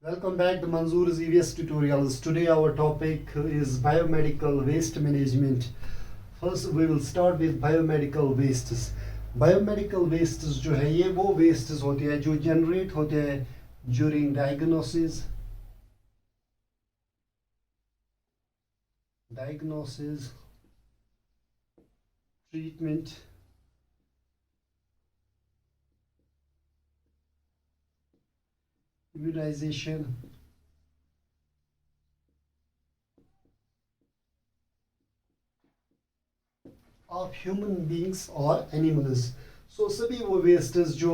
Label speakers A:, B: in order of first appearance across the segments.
A: Welcome back to Manzoor's EVS tutorials. Today our topic is biomedical waste management. First we will start with biomedical wastes. Biomedical wastes जो है ये वो wastes होते हैं जो generate होते हैं during diagnosis, treatment, immunization, of human beings or animals. So सभी वो wastes जो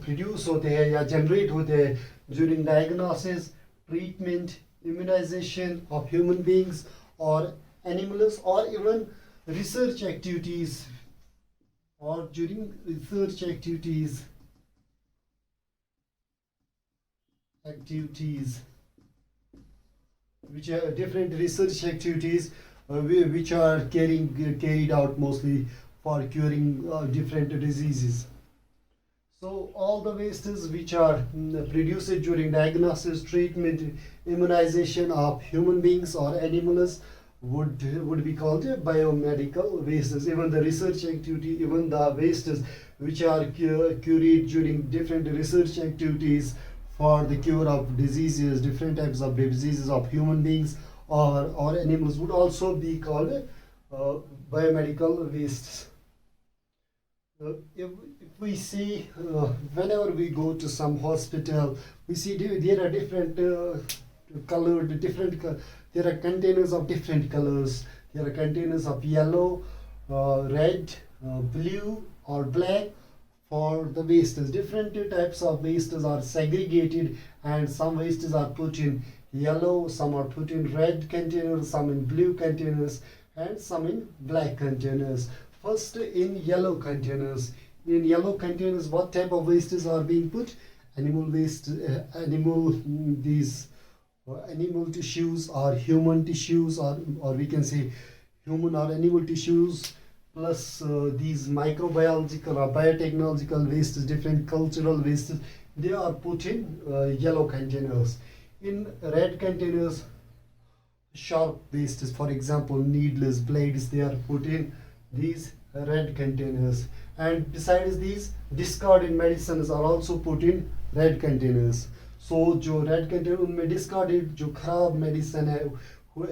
A: produce होते हैं या generate होते हैं during diagnosis, treatment, immunization of human beings or animals, or even research activities, or during research activities which are different research activities which are carried out mostly for curing different diseases. So all the wastes which are produced during diagnosis, treatment, immunization of human beings or animals would be called biomedical wastes. Even the research activity, even the wastes which are carried during different research activities for the cure of diseases, different types of diseases of human beings or animals would also be called biomedical wastes. If we see whenever we go to some hospital, we see there are different colored there are containers of different colors. There are containers of yellow, red, blue or black for the wastes. Different types of wastes are segregated, and some wastes are put in yellow, some are put in red containers, some in blue containers, and some in black containers. First, in yellow containers. In yellow containers, what type of wastes are being put? Animal waste, animal tissues or human tissues, or we can say human or animal tissues, plus these microbiological or biotechnological wastes, different cultural wastes, they are put in yellow containers. In red containers, sharp wastes, for example needles, blades, they are put in these red containers. And besides these, discarded medicines are also put in red containers. So जो red container उनमें discarded जो खराब medicine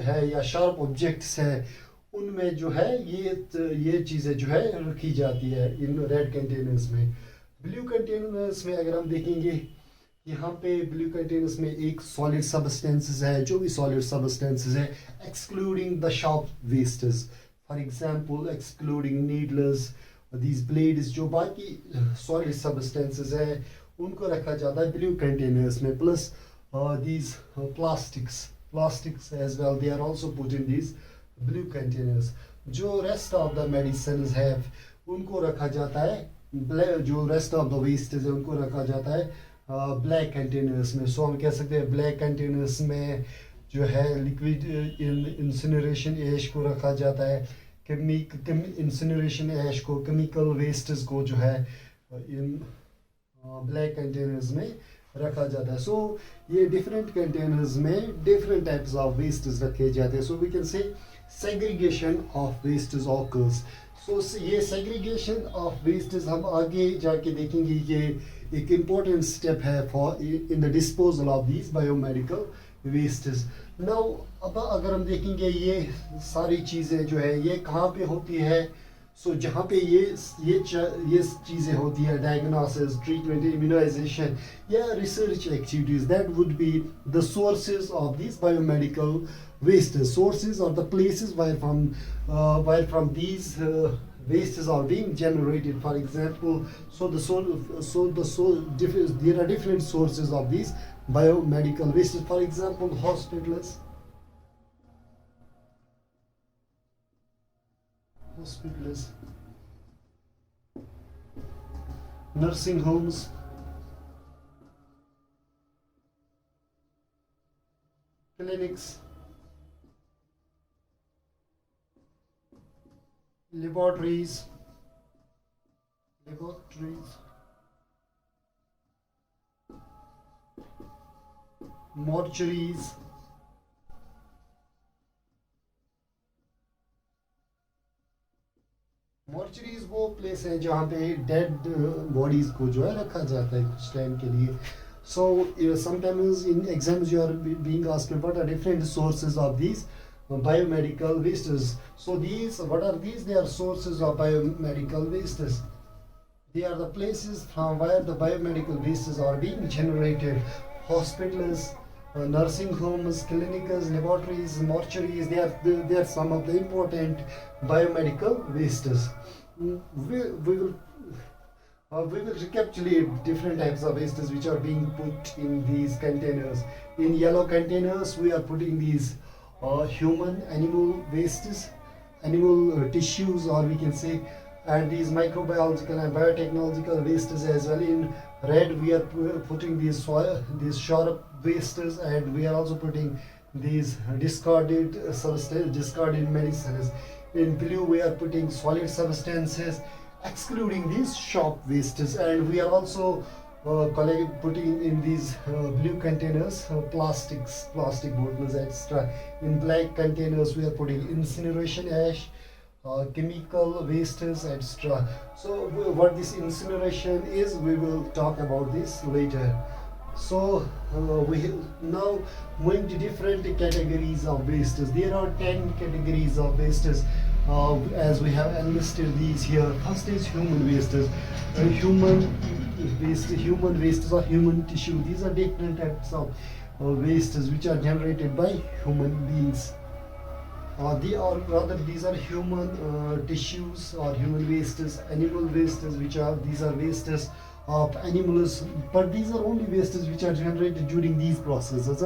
A: है या sharp objects है, उनमें जो है ये चीज़ें जो है रखी जाती है इन रेड कंटेनर्स में. ब्लू कंटेनर्स में अगर हम देखेंगे, यहाँ पे ब्लू कंटेनर्स में एक सॉलिड सब्सटेंसेस है, जो भी सॉलिड सब्सटेंसेस है, excluding the sharp wastes. For example excluding needles, these blades, जो बाकी सॉलिड सब्सटेंसेस है उनको रखा जाता है ब्लू कंटेनर्स में. Plus these plastics as well, they are also put in these blue containers. जो रेस्ट ऑफ द मेडिसिन है उनको रखा जाता है, जो रेस्ट ऑफ द वेस्ट है उनको रखा जाता है ब्लैक कंटेनर्स में. सो हम कह सकते हैं ब्लैक कंटेनर्स में जो है लिक्विड इंसिनरेशन ऐश को रखा जाता है, इंसिनरेशन ऐश को, केमिकल वेस्ट्स को जो है इन ब्लैक कंटेनर्स में रखा जाता है. सो ये डिफरेंट कंटेनर्स में डिफरेंट टाइप्स ऑफ वेस्ट्स रखे जाते हैं. So we can say segregation of wastes occurs. So ये सेग्रीगेशन ऑफ वेस्ट्स हम आगे जाके देखेंगे. ये एक इम्पोर्टेंट स्टेप है for in the disposal of these biomedical wastes. Now अब अगर हम देखेंगे ये सारी चीज़ें जो है ये कहाँ पे होती है. सो जहाँ पे ये चीज़ें होती है, डायग्नोसिस, ट्रीटमेंट, इम्यूनाइजेशन या research activities, that would be the sources of this biomedical wastes. Sources or the places where from these wastes are being generated. For example, there are different sources of these biomedical wastes. For example, hospitals, nursing homes, clinics, laboratories, mortuaries, मॉर्चरीज वो place है जहाँ पे dead bodies को जो है रखा जाता है कुछ टाइम के लिए. So sometimes in exams you are being asked what are different sources of these biomedical wastes. So these, what are these? They are sources of biomedical wastes. They are the places from where the biomedical wastes are being generated. Hospitals, nursing homes, clinics, laboratories, mortuaries, they are some of the important biomedical wastes. We will recapitulate different types of wastes which are being put in these containers. In yellow containers, we are putting these human, animal wastes, animal tissues, or we can say, and these microbiological and biotechnological wastes as well. In red, we are putting these soil, these sharp wastes, and we are also putting these discarded substances, discarded medicines. In blue, we are putting solid substances, excluding these sharp wastes, and we are also putting in these blue containers plastic bottles, etc. In black containers, we are putting incineration ash, chemical wastes, etc. So what this incineration is, we will talk about this later. So we now moving to different categories of wastes. There are 10 categories of wastes as we have enlisted these here. First is human wastes. Human wastes or human tissue. These are different types of wastes which are generated by human beings. These are human tissues or human wastes, animal wastes, these are wastes of animals, but these are only wastes which are generated during these processes.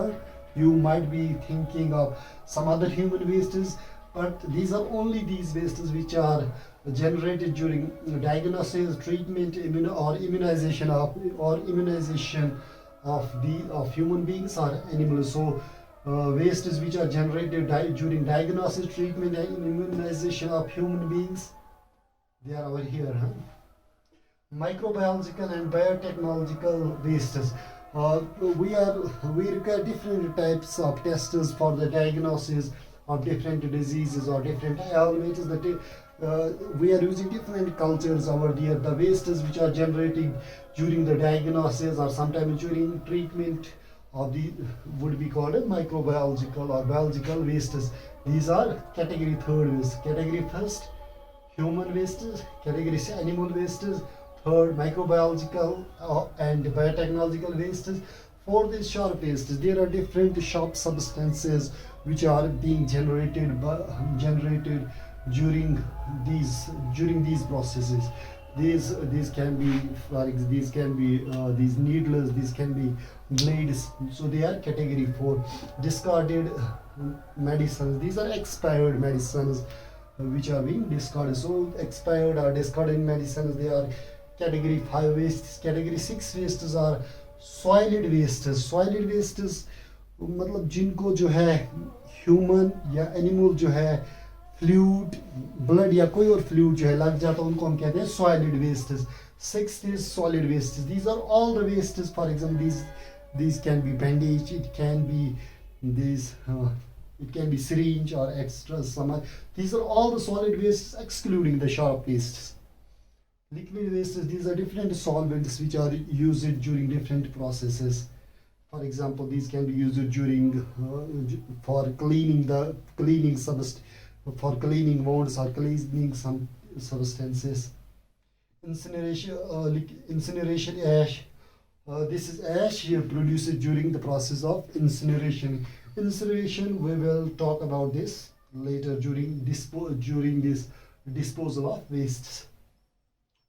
A: You might be thinking of some other human wastes, but these are only these wastes which are generated during diagnosis, treatment, immunization of human beings or animals. So wastes which are generated during diagnosis, treatment, and immunization of human beings, they are over here. Microbiological and biotechnological wastes. We require different types of tests for the diagnosis of different diseases or different ailments. We are using different cultures over here. The wastes which are generated during the diagnosis or sometimes during treatment of the would be called microbiological or biological wastes. These are category third waste. Category first, human wastes. Category animal wastes. Third, microbiological and biotechnological wastes. Fourth is sharp wastes. There are different sharp substances which are being generated during these processes. These can be these needles, these can be blades. So they are category 4. Discarded medicines. These are expired medicines which are being discarded. So expired or discarded medicines, they are category 5 wastes. Category 6 wastes are solid wastes. Solid wastes मतलब जिनको जो है human या animal जो है fluid, blood या कोई और फ्लूइड जो है लग जाता है, उनको हम कहते हैं solid wastes. Sixth is solid wastes. These are all the wastes. For example, these can be bandage, it can be syringe or extra some. These are all the solid wastes excluding the sharp wastes. Liquid wastes, these are different solvents which are used during different processes. For example, these can be used during for cleaning wounds or cleaning some substances. Incineration ash. This is ash here produced during the process of incineration. Incineration, we will talk about this later during this disposal of wastes.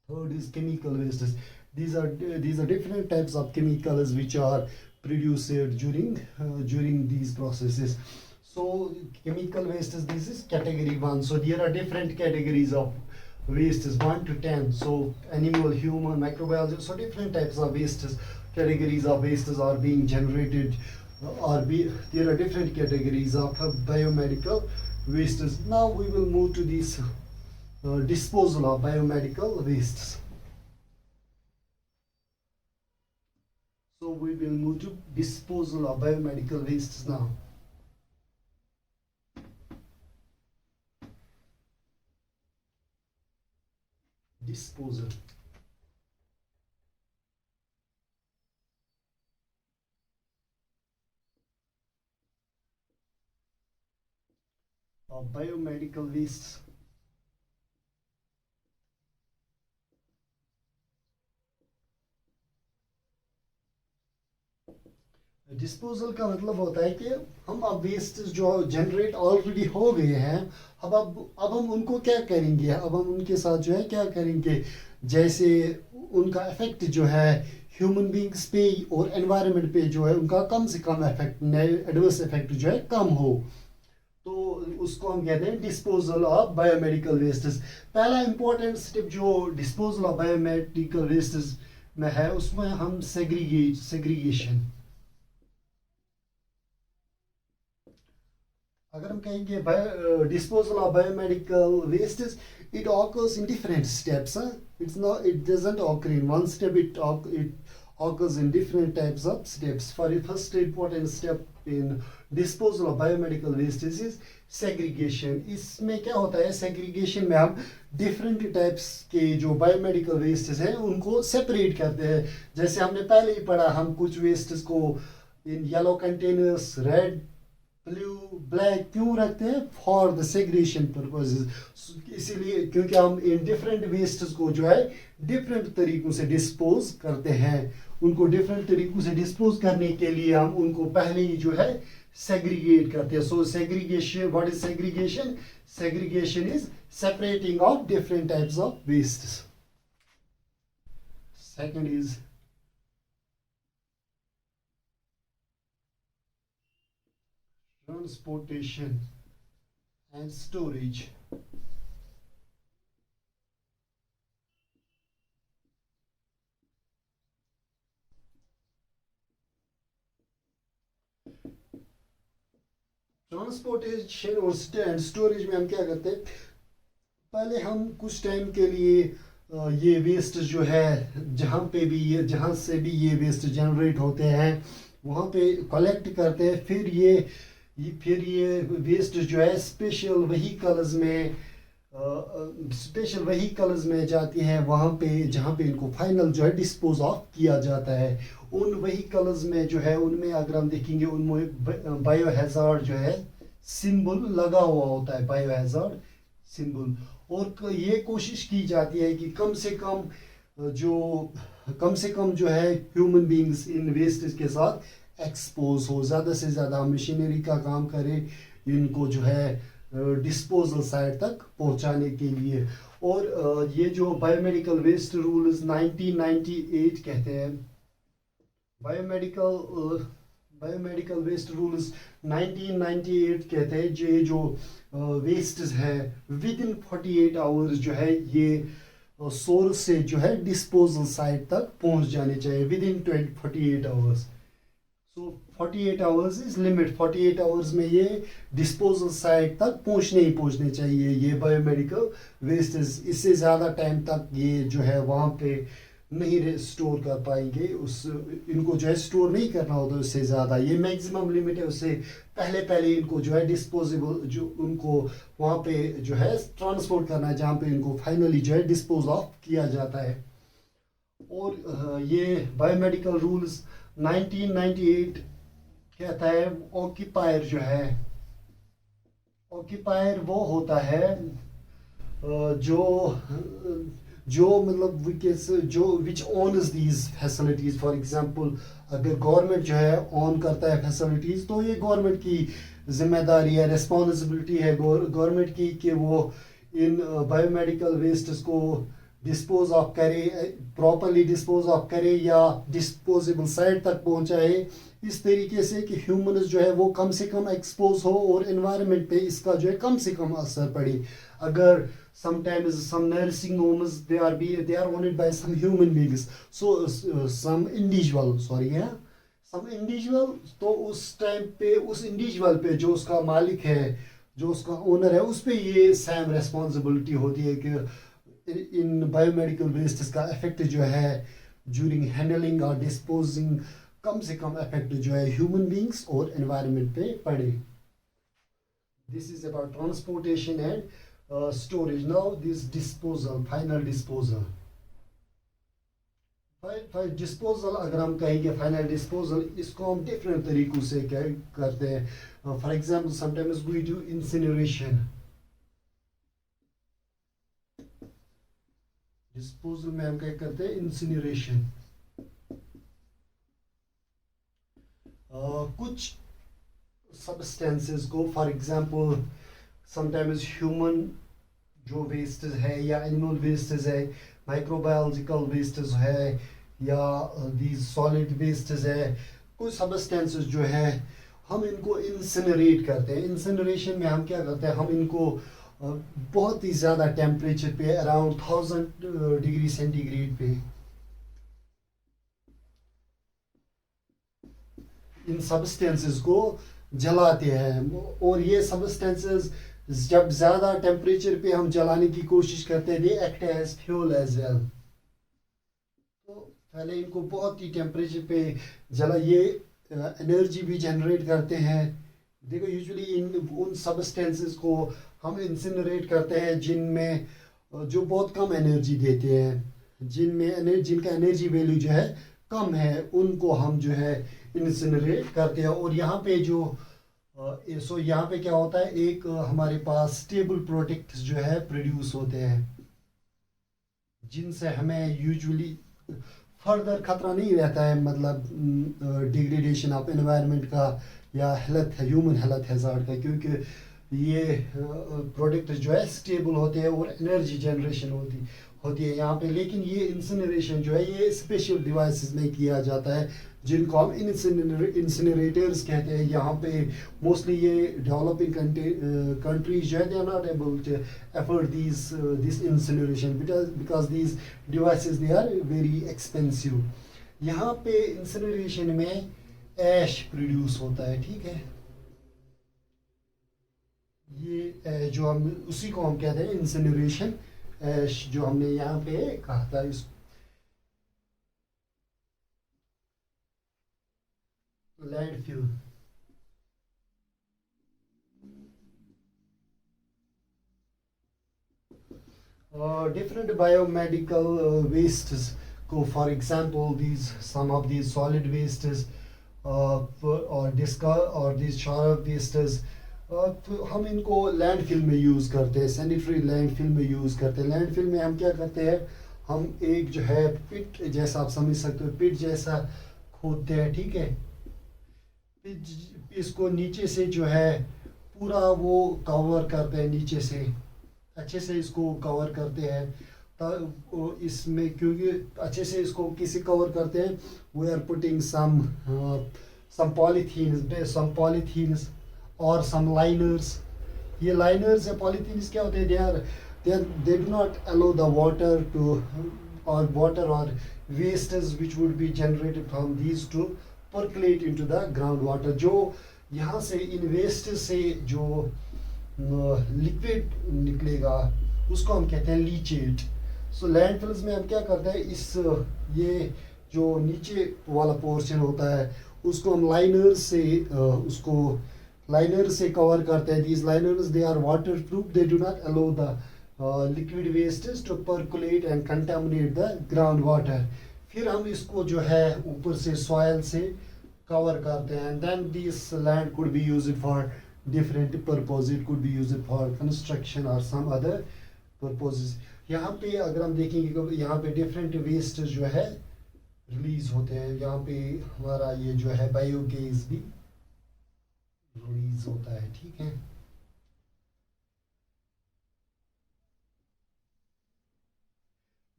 A: Third is chemical wastes. These are different types of chemicals which are produced during these processes. So chemical wastes, this is category 1. So there are different categories of wastes 1 to 10. So animal, human, microbiology, so different types of wastes, categories of wastes are being generated. There are different categories of biomedical wastes. Now we will move to this disposal of biomedical wastes. So we will move to disposal of biomedical wastes now. Disposal. Of biomedical wastes. Disposal का मतलब होता है कि हम अब waste जो generate already हो गए हैं, अब हम उनको क्या करेंगे, अब हम उनके साथ जो है क्या करेंगे, जैसे उनका इफेक्ट जो है ह्यूमन बींग्स पे और एनवायरनमेंट पे जो है उनका कम से कम इफेक्ट, एडवर्स इफेक्ट जो है कम हो, तो उसको हम कहते हैं डिस्पोजल ऑफ बायोमेडिकल वेस्टेस। पहला इंपॉर्टेंट स्टेप जो डिस्पोजल ऑफ बायोमेडिकल वेस्टेस में है उसमें हम सेग्रीगेशन, अगर हम कहेंगे disposal of biomedical wastes, it occurs in different steps. It doesn't occur in one step. It occurs in different types of steps. For the first important step in disposal of biomedical wastes is segregation. इसमें क्या होता है, segregation में हम different types के जो biomedical wastes हैं उनको separate करते हैं। जैसे हमने पहले ही पढ़ा, हम कुछ wastes को in yellow containers, red, blue, black क्यों रखते हैं, फॉर द सेग्रेशन पर्पसेस, इसीलिए क्योंकि हम इन डिफरेंट वेस्ट्स को जो है डिफरेंट तरीकों से डिस्पोज करते हैं। उनको डिफरेंट तरीकों से डिस्पोज करने के लिए हम उनको पहले ही जो है सेग्रीगेट करते हैं। So segregation, what is segregation? Segregation is separating of different types of wastes. Second is transportation and storage. Transportation और स्टोरेज में हम क्या करते हैं, पहले हम कुछ टाइम के लिए ये वेस्ट जो है जहाँ पे भी ये, जहाँ से भी ये वेस्ट जनरेट होते हैं वहाँ पे कलेक्ट करते हैं, फिर ये वेस्ट जो है स्पेशल व्हीकल्स में जाती हैं, वहाँ पे जहाँ पे इनको फाइनल जो है डिस्पोज ऑफ किया जाता है। उन व्हीकल्स में जो है उनमें अगर हम देखेंगे उनमें बायो हैजार्ड जो है सिंबल लगा हुआ होता है, बायो हैजार्ड सिंबल, और ये कोशिश की जाती है कि कम से कम जो है ह्यूमन बींग्स इन वेस्ट के साथ एक्सपोज हो, ज़्यादा से ज़्यादा मशीनरी का काम करें इनको जो है डिस्पोजल साइट तक पहुंचाने के लिए। और ये जो बायोमेडिकल वेस्ट रूल्स 1998 कहते हैं, बायोमेडिकल वेस्ट रूल्स 1998 कहते हैं ये जो वेस्ट है विद इन 48 आवर्स जो है ये सोर्स से जो है डिस्पोजल साइट तक पहुंच जाने चाहिए with in 48 hours. So 48 hours is limit, 48 hours में ये डिस्पोजल साइट तक पहुंचने चाहिए ये बायोमेडिकल वेस्ट। इससे ज़्यादा टाइम तक ये जो है वहाँ पे नहीं स्टोर कर पाएंगे, इनको जो है स्टोर नहीं करना होता उससे ज़्यादा, ये मैक्सिमम लिमिट है। उससे पहले इनको जो है डिस्पोजेबल जो उनको वहाँ पे जो है ट्रांसपोर्ट करना है जहाँ पे इनको फाइनली जो है डिस्पोज ऑफ किया जाता है। और ये बायोमेडिकल रूल्स 1998 कहता है ऑक्यूपायर जो है, ऑक्यूपायर वो होता है जो मतलब जो which owns these facilities. For example अगर गवर्नमेंट जो है ऑन करता है फैसिलिटीज़ तो ये गवर्नमेंट की जिम्मेदारी है, रिस्पॉन्सिबिलिटी है गवर्नमेंट की कि वो इन बायोमेडिकल वेस्ट्स को डिस्पोज ऑफ करे, प्रॉपरली डिस्पोज ऑफ करे या डिस्पोजेबल साइट तक पहुंचाए इस तरीके से कि ह्यूमन्स जो है वो कम से कम एक्सपोज हो और एनवायरनमेंट पे इसका जो है कम से कम असर पड़े। अगर sometimes some nursing homes they are owned by some human beings, so some individual तो उस टाइम पे उस इंडिविजुअल पे जो उसका मालिक है, जो उसका ओनर है, उस पे ये सेम रेस्पॉन्सिबिलिटी होती है कि इन बायोमेडिकल वेस्ट का इफेक्ट जो है ड्यूरिंग हैंडलिंग और डिस्पोजिंग कम से कम इफेक्ट जो है ह्यूमन बींग्स और एनवायरनमेंट पे पड़े. This is about transportation and storage. Now this disposal, final disposal. Disposal अगर हम कहेंगे फाइनल डिस्पोजल, इसको हम डिफरेंट तरीकों से क्या करते हैं. For example sometimes we do incineration. Disposal में हम क्या करते हैं, इंसिनरेशन. कुछ सब्सटेंसेस को, फॉर एग्जाम्पल समटाइम्स ह्यूमन जो वेस्टेज है या एनिमल वेस्टेज है, माइक्रोबायोलॉजिकल वेस्टेज है या दीज सॉलिड वेस्टेज है, कुछ सब्सटेंसेस जो है हम इनको इंसिनरेट करते हैं. इंसिनरेशन में हम क्या करते हैं, हम इनको बहुत ही ज़्यादा टेम्परेचर पे, अराउंड 1000 डिग्री सेंटीग्रेड पे, इन सब्सटेंसेस को जलाते हैं. और ये सब्सटेंसेस जब ज़्यादा टेम्परेचर पे हम जलाने की कोशिश करते हैं, they act as fuel as well. तो पहले इनको बहुत ही टेम्परेचर पे जला, ये एनर्जी भी जनरेट करते हैं. देखो यूजुअली उन सब्सटेंसेस को हम इंसिनरेट करते हैं जिनमें जो बहुत कम एनर्जी देते हैं, जिनका एनर्जी वैल्यू जो है कम है, उनको हम जो है इंसिनरेट करते हैं. और यहाँ पे यहाँ पे क्या होता है, एक हमारे पास स्टेबल प्रोडक्ट्स जो है प्रोड्यूस होते हैं, जिनसे हमें यूजुअली फर्दर खतरा नहीं रहता है, मतलब डिग्रेडेशन ऑफ एनवायरनमेंट का या ह्यूमन हेल्थ हैजार्ड का, क्योंकि ये प्रोडक्ट जो है स्टेबल होते हैं और एनर्जी जनरेशन होती है यहाँ पे. लेकिन ये इंसिनरेशन जो है ये स्पेशल डिवाइसेस में किया जाता है, जिनको हम इंसिनरेटर्स कहते हैं. यहाँ पे मोस्टली ये डेवलपिंग कंट्रीज जो है, they are not able to afford this incineration because these devices they are very expensive. यहाँ पे इंसिनरेशन में ऐश प्रोड्यूस होता है, ठीक है. ये जो हम उसी को हम कहते हैं इंसिनरेशन ऐश, जो हमने यहाँ पे कहा था. इस लैंडफिल, different biomedical wastes को, for example some of these solid wastes or these sharp wastes, हम इनको लैंडफिल में यूज़ करते हैं, सैनिटरी लैंडफिल में यूज़ करते हैं. लैंडफिल में हम क्या करते हैं, हम एक जो है पिट जैसा, आप समझ सकते हो, पिट जैसा खोदते हैं, ठीक है. इसको नीचे से जो है पूरा वो कवर करते हैं, नीचे से अच्छे से इसको कवर करते हैं. इसमें क्योंकि अच्छे से इसको किसी कवर करते हैं, we are putting some polythenes और some liners. ये liners या polythenes क्या होते हैं, they do not allow the water or wastes which would be generated from these to percolate into the groundwater. जो यहाँ से इन वेस्ट से जो लिक्विड निकलेगा उसको हम कहते हैं लीचेट. सो लैंडफिल्स में हम क्या करते हैं, ये जो नीचे वाला पोर्शन होता है उसको हम लाइनर से कवर करते हैं. These liners they are water proof, they do not allow the liquid wastage to percolate and contaminate the ground water. फिर हम इसको जो है ऊपर से सॉयल से कवर करते हैं. And then this land could be used for different purposes. It could be used for construction or some other purposes. यहाँ पे अगर हम देखेंगे कि यहाँ पे डिफरेंट वेस्ट जो है रिलीज होते हैं. यहाँ पे हमारा ये जो है बायोगैस भी रिलीज होता है, ठीक है.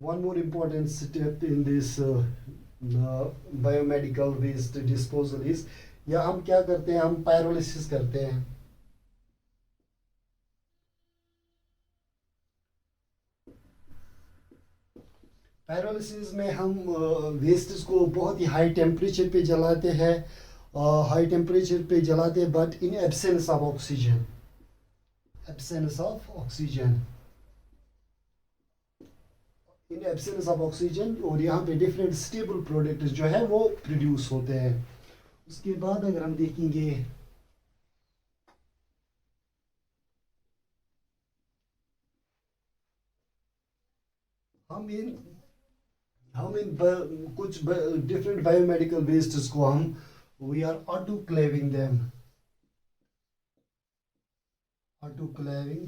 A: One more important step in this biomedical waste disposal is, या हम क्या करते हैं, हम पायरोलिसिस करते हैं. पायरोलिसिस में हम वेस्ट्स को बहुत ही हाई टेम्परेचर पे जलाते हैं, but in absence of oxygen. In absence of oxygen, और यहाँ पे डिफरेंट स्टेबल प्रोडक्ट जो है वो प्रोड्यूस होते हैं। उसके बाद अगर हम देखेंगे हम इन कुछ डिफरेंट बायोमेडिकल वेस्ट्स को हम we are autoclaving them. Autoclaving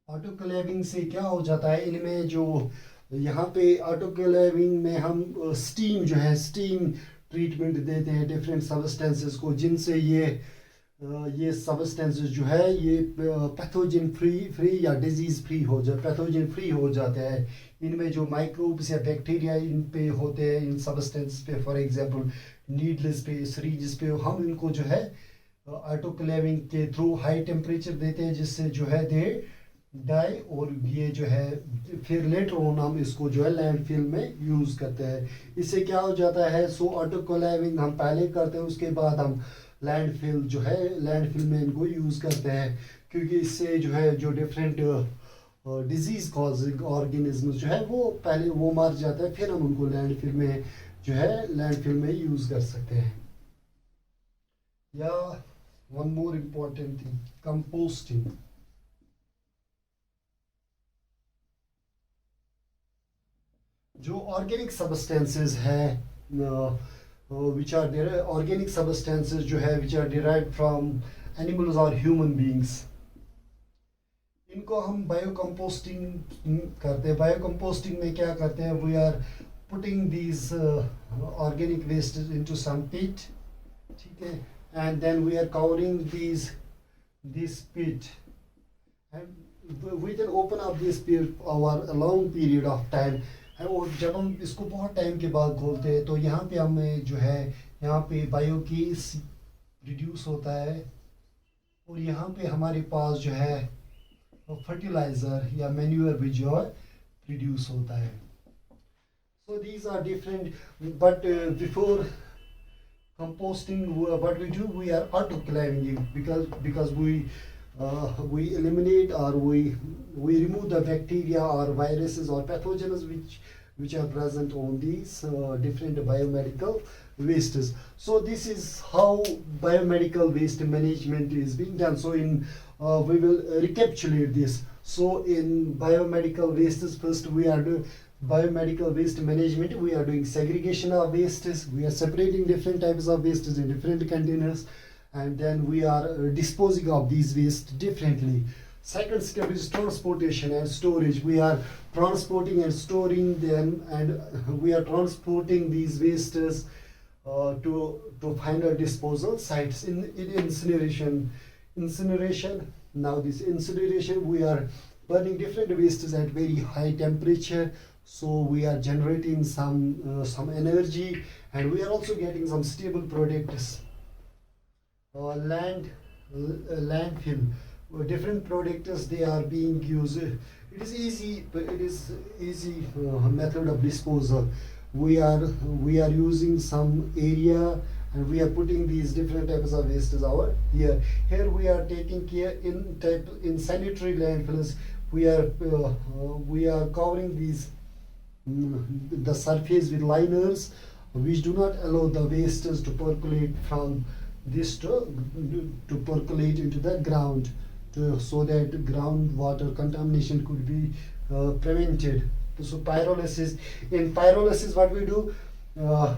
A: autoclaving से क्या हो जाता है, इनमें जो यहाँ पे ऑटोक्लेविंग में हम स्टीम जो है स्टीम ट्रीटमेंट देते हैं डिफरेंट सबस्टेंसेस को, जिनसे ये सबस्टेंसेस जो है ये पैथोजन फ्री या डिजीज फ्री हो जाए, पैथोजन फ्री हो जाते हैं। इनमें जो माइक्रोब्स या बैक्टीरिया इन पे होते हैं इन सबस्टेंस पे, फॉर एग्जांपल नीडल्स पे, सीरीज पे, हम इनको जो है ऑटोक्लेविंग के थ्रू हाई टेम्परेचर देते हैं, जिससे जो है दे डाई, और ये जो है फिर लेटर ऑन हम इसको जो है लैंडफिल में यूज़ करते हैं। इससे क्या हो जाता है, सो ऑटोक्लेविंग हम पहले करते हैं, उसके बाद हम लैंडफिल जो है लैंडफिल में इनको यूज़ करते हैं, क्योंकि इससे जो है जो डिफरेंट डिजीज कॉजिंग ऑर्गेनिज्म जो है वो पहले वो मर जाता है, फिर हम उनको लैंडफिल में जो है लैंडफिल में यूज़ कर सकते हैं। या one more important thing, composting. जो ऑर्गेनिक सबस्टेंसेस है which are organic substances जो है which are derived from animals or human beings, इनको हम बायोकम्पोस्टिंग करते हैं। बायोकम्पोस्टिंग में क्या करते हैं, we are putting these organic waste into some pit, ठीक है, and then we are covering this pit and we can open up this pit over a long period of time. और जब हम इसको बहुत टाइम के बाद खोलते हैं तो यहाँ पे हमें जो है यहाँ पे बायोगैस रिड्यूस होता है, और यहाँ पे हमारे पास जो है फर्टिलाइज़र या मैन्यूअर भी जो है रिड्यूस होता है। So these are different, but before composting what we do, we are autoclaving it, because we eliminate or we remove the bacteria or viruses or pathogens which are present on these different biomedical wastes. So this is how biomedical waste management is being done. So we will recapitulate this. So in biomedical wastes, first we are doing biomedical waste management. We are doing segregation of wastes, we are separating different types of wastes in different containers, and then we are disposing of these waste differently. Second step is transportation and storage. We are transporting and storing them, and we are transporting these wastes to final disposal sites. In incineration, now this incineration, we are burning different wastes at very high temperature, so we are generating some energy, and we are also getting some stable products. Landfill, different products they are being used. It is easy, but it is easy method of disposal. We are using some area, and we are putting these different types of wastes over here we are taking care in sanitary landfills. We are covering these the surface with liners, which do not allow the wastes to percolate from this to percolate into the ground, so that groundwater contamination could be prevented. So pyrolysis, in pyrolysis what we do,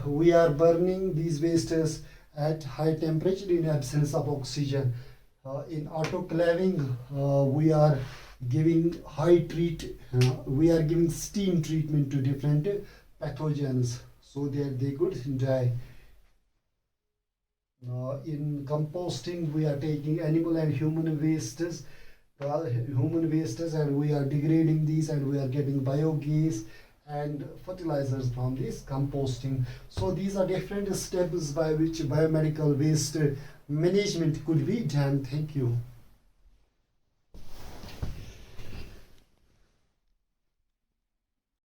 A: we are burning these wastes at high temperature in absence of oxygen. In autoclaving, we are giving we are giving steam treatment to different pathogens so that they could die. In composting, we are taking animal and human wastes, and we are degrading these, and we are getting biogas and fertilizers from this composting. So these are different steps by which biomedical waste management could be done. Thank you.